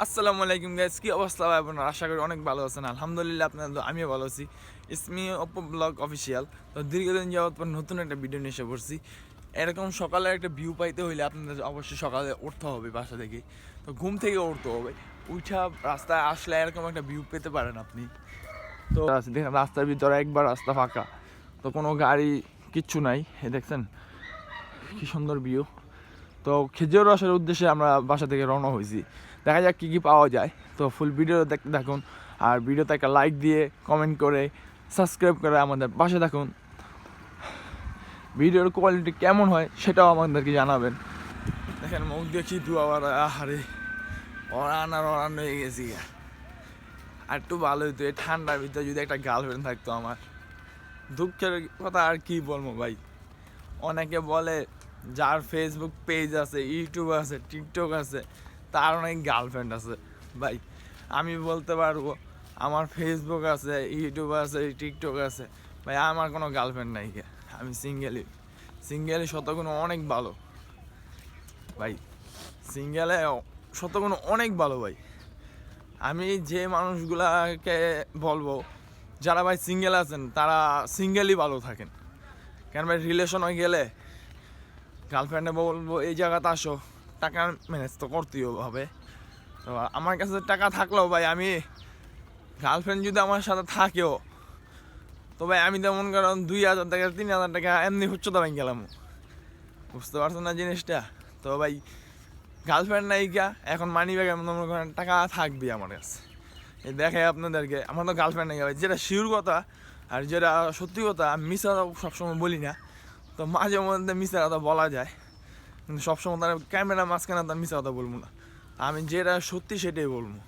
আসসালামু আলাইকুম গাইস, কি অবস্থা ভাই বোন? আশা করি অনেক ভালো আছেন। আলহামদুলিল্লাহ, আপনাদের আমিও ভালো আছি। ইসমি অপো ব্লগ অফিসিয়াল। তো দীর্ঘদিন যাওয়ার পর নতুন একটা ভিডিও নিয়ে এসে পড়ছি। এরকম সকালে একটা ভিউ পাইতে হইলে আপনাদের অবশ্যই সকালে উঠতে হবে বাসা থেকে। তো ঘুম থেকে উঠতে হবে, উঠা রাস্তায় আসলে এরকম একটা ভিউ পেতে পারেন আপনি। তো দেখেন রাস্তার ভিতরে একবার রাস্তা ফাঁকা, তো কোনো গাড়ি কিচ্ছু নাই। দেখছেন কি সুন্দর ভিউ। তো খেজুর রসের উদ্দেশ্যে আমরা বাসা থেকে রওনা হয়েছি। দেখা যাক কী কী পাওয়া যায়। তো ফুল ভিডিও দেখতে থাকুন, আর ভিডিওতে একটা লাইক দিয়ে কমেন্ট করে সাবস্ক্রাইব করে আমাদের পাশে থাকুন। ভিডিওর কোয়ালিটি কেমন হয় সেটাও আমাদেরকে জানাবেন। দেখেন মুখ দেখি দু আবার আহারে অরান হয়ে গেছি। আর একটু ভালো হইতো এই ঠান্ডার ভিতরে যদি একটা গার্লফ্রেন্ড থাকতো আমার। দুঃখের কথা আর কি বলবো ভাই। অনেকে বলে যার ফেসবুক পেজ আছে, ইউটিউব আছে, টিকটক আছে, তার অনেক গার্লফ্রেন্ড আছে। ভাই আমি বলতে পারবো আমার ফেসবুক আছে, ইউটিউব আছে, টিকটক আছে, ভাই আমার কোনো গার্লফ্রেন্ড নাই। আমি সিঙ্গেলই শতগুণ অনেক ভালো ভাই। সিঙ্গেলে শতগুণ অনেক ভালো ভাই। আমি যে মানুষগুলাকে বলবো যারা ভাই সিঙ্গেল আছেন তারা সিঙ্গেলই ভালো থাকেন। কেন ভাই রিলেশন হয়ে গেলে গার্লফ্রেন্ডে বলবো এই জায়গাতে আসো, টাকা ম্যানেজ তো করতেই হবে। তো আমার কাছে টাকা থাকলেও ভাই আমি গার্লফ্রেন্ড যদি আমার সাথে থাকেও, তো ভাই আমি তেমন কারণ 2,000 টাকা 3,000 টাকা এমনি হচ্ছে তো ভাই গেলাম। বুঝতে পারছো না জিনিসটা? তো ভাই গার্লফ্রেন্ড নাই গা, এখন মানি ব্যাগে মনে করেন টাকা থাকবে আমার কাছে। এই দেখে আপনাদেরকে আমার তো গার্লফ্রেন্ড নাই ভাই, যেটা শিওর কথা আর যেটা সত্যি কথা। আমি মিশা সবসময় বলি না, তো মাঝে মধ্যে মিশা কথা বলা যায়, কিন্তু সবসময় তার ক্যামেরা মাঝখানে তার মিশা কথা বলবো না। আমি যেটা সত্যি সেটাই বলবো।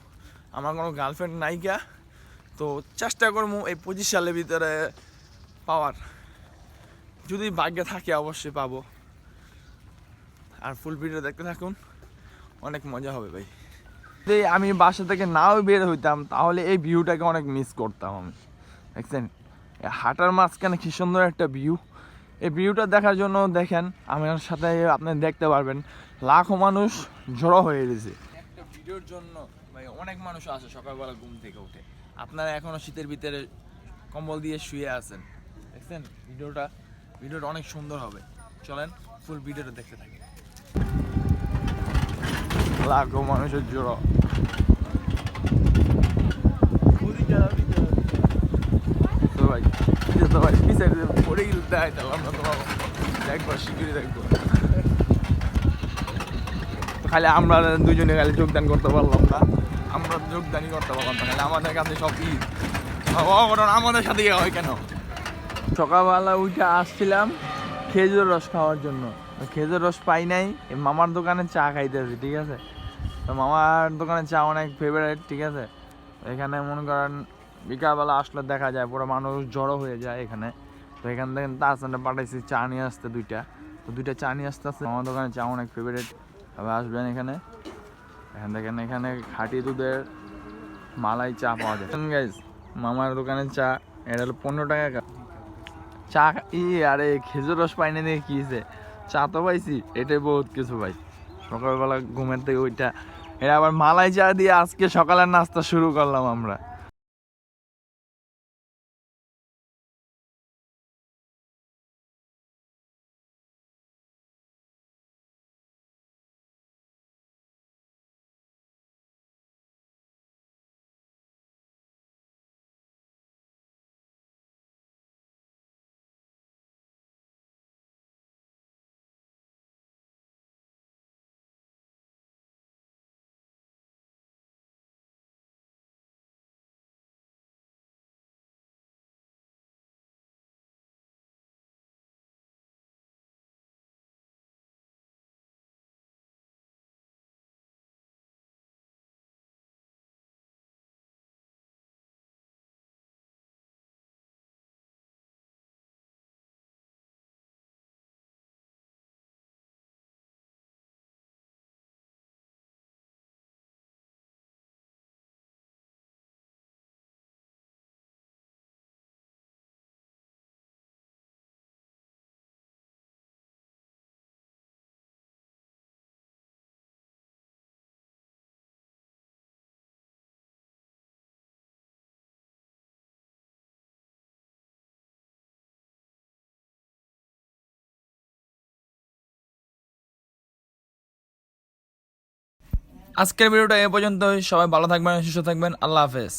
আমার কোনো গার্লফ্রেন্ড নাইকা, তো চেষ্টা করবো এই 25 সালের ভিতরে পাওয়ার। যদি ভাগ্যে থাকে অবশ্যই পাবো। আর ফুল ভিডিও দেখতে থাকুন, অনেক মজা হবে ভাই। যদি আমি বাসা থেকে নাও বের হইতাম তাহলে এই ভিউটাকে অনেক মিস করতাম আমি। দেখছেন হাঁটার মাঝখানে কি সুন্দর একটা ভিউ। এই ভিউটা দেখার জন্য দেখেন আমার সাথে আপনি দেখতে পারবেন লাখো মানুষ জড়ো হয়ে গেছে একটা ভিডিওর জন্য। ভাই অনেক মানুষ আসে সকালবেলা ঘুম থেকে উঠে। আপনারা এখনো শীতের ভিতরে কম্বল দিয়ে শুয়ে আছেন। দেখছেন ভিডিওটা অনেক সুন্দর হবে। চলেন ফুল ভিডিওটা দেখতে থাকি। লাখো মানুষের জড়ো। তো ভাই পিছনে পড়ে গেলে দেখাইতাম আমরা তো দেখবো শিগগিরই দেখবো। খালি আমরা দুজনে খালি যোগদান করতে পারলাম না, আমরা যোগদানই করতে পারলাম না। খালি আমাদের কাছে সব আমাদের সাথে হয় কেন? সকালবেলা উঠে আসছিলাম খেজুর রস খাওয়ার জন্য, খেজুর রস পাই নাই। মামার দোকানে চা খাইতেছি, ঠিক আছে? তো মামার দোকানে চা অনেক ফেভারিট, ঠিক আছে? এখানে মনে করেন বিকালবেলা আসলে দেখা যায় পুরো মানুষ জড়ো হয়ে যায় এখানে। তো এখান থেকে তার পাঠাইছি চা নিয়ে আসতে দুইটা চা নিয়ে আসতে আসতে। আমার দোকানে চা অনেক ফেভারিট, তবে আসবেন এখানে। দেখেন এখানে খাঁটি দুধের মালাই চা পাওয়া যায় গাইজ। মামার দোকানের চা এটা হলো 15 টাকা চা। আরে খেজুর রস পাইনি দিয়ে কি হয়েছে, চা তো পাইছি, এটাই বহুত কিছু ভাই। সকালবেলা ঘুমের থেকে ওইটা, এটা আবার মালাই চা দিয়ে আজকে সকালের নাস্তা শুরু করলাম আমরা। আজকের ভিডিওটা এ পর্যন্তই। সবাই ভালো থাকবেন, সুস্থ থাকবেন। আল্লাহ হাফেজ।